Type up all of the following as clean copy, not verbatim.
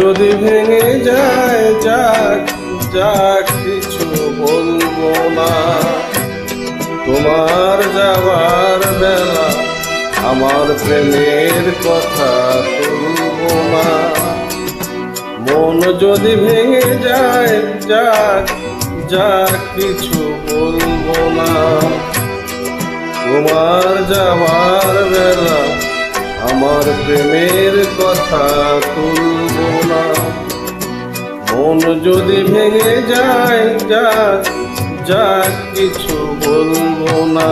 যদি ভেঙে যায় যাক যাক কিছু বলবো না। তোমার যাবার বেলা আমার প্রেমের কথা তুলবো না। মন যদি ভেঙে যায় যাক যাক কিছু বলবো না। তোমার যাবার বেলা আমার প্রেমের কথা তুলবো না। মন যদি ভেঙে যায় যাক যাক কিছু বলবো না।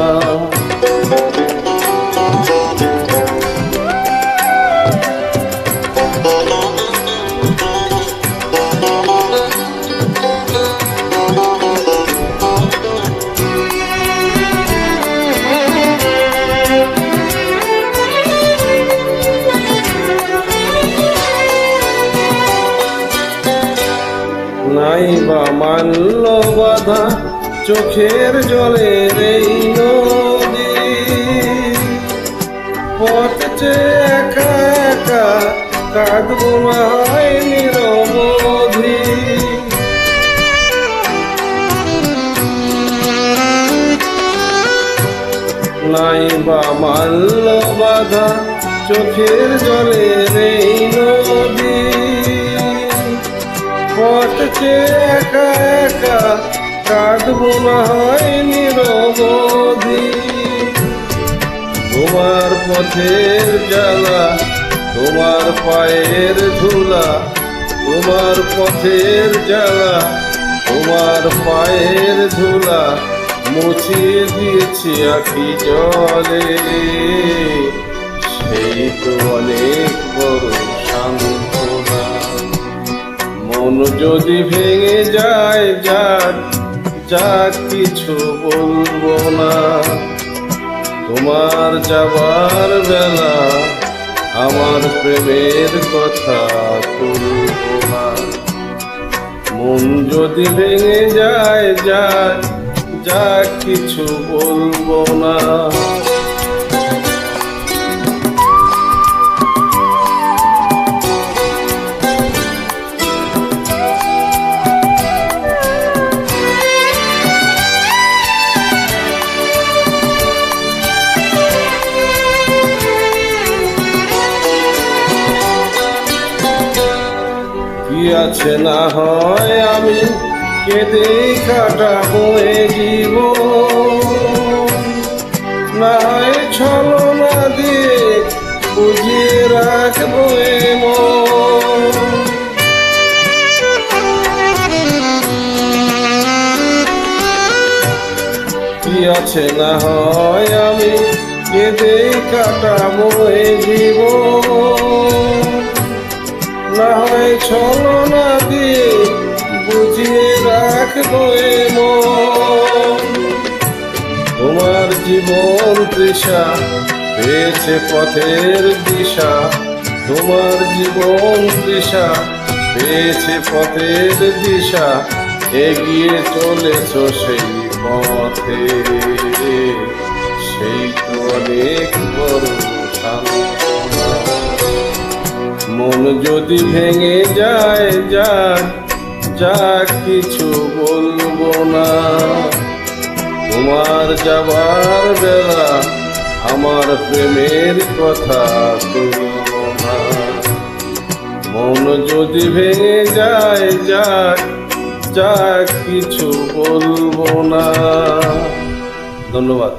নাই বা মানল বাধা চোখের জলের এই নদী, পথ চেয়ে একা একা কাঁদবো মায় নিরবধি। নাই বা মানল বাধা চোখের জলের এই নদী, পথ চেয়ে একা একা কাঁদবো না হয় নিরবধি। তোমার পথের জ্বালা তোমার পায়ের ধুলা, তোমার পথের জ্বালা তোমার পায়ের ধুলা মুছিয়ে দিয়েছি আখি জলে। সেই তো অনেক বড় সান্ত্বনা। মন যদি ভেঙে যায় যাক যাক কিছু বলবো না। তোমার যাবার বেলা আমার প্রেমের কথা তুলবো না। মন যদি ভেঙে যায় যাক যাক কিছু বলবো না। কি আছে না হয় আমি কেঁদে কাটাবো এ জীবন, না হয় ছলনা দিয়ে বুঝিয়ে রাখবো এ মন। কি আছে না হয় আমি কেঁদে কাটাবো এ জীবন, না হয় ছলনা দিয়ে বুঝিয়ে রাখবো এ মন। তোমার জীবন তৃষা পেয়েছে পথের দিশা, তোমার জীবন তৃষা পেয়েছে পথের দিশা। এগিয়ে চলেছ সেই পথে, সেই তো অনেক বড় সান্ত্বনা। মন যদি ভেঙে যায় যাক যাক কিছু বলবো না। তোমার যাবার বেলা আমার প্রেমের কথা তুলবো না। মন যদি ভেঙে যায় যাক যাক কিছু বলবো না। ধন্যবাদ।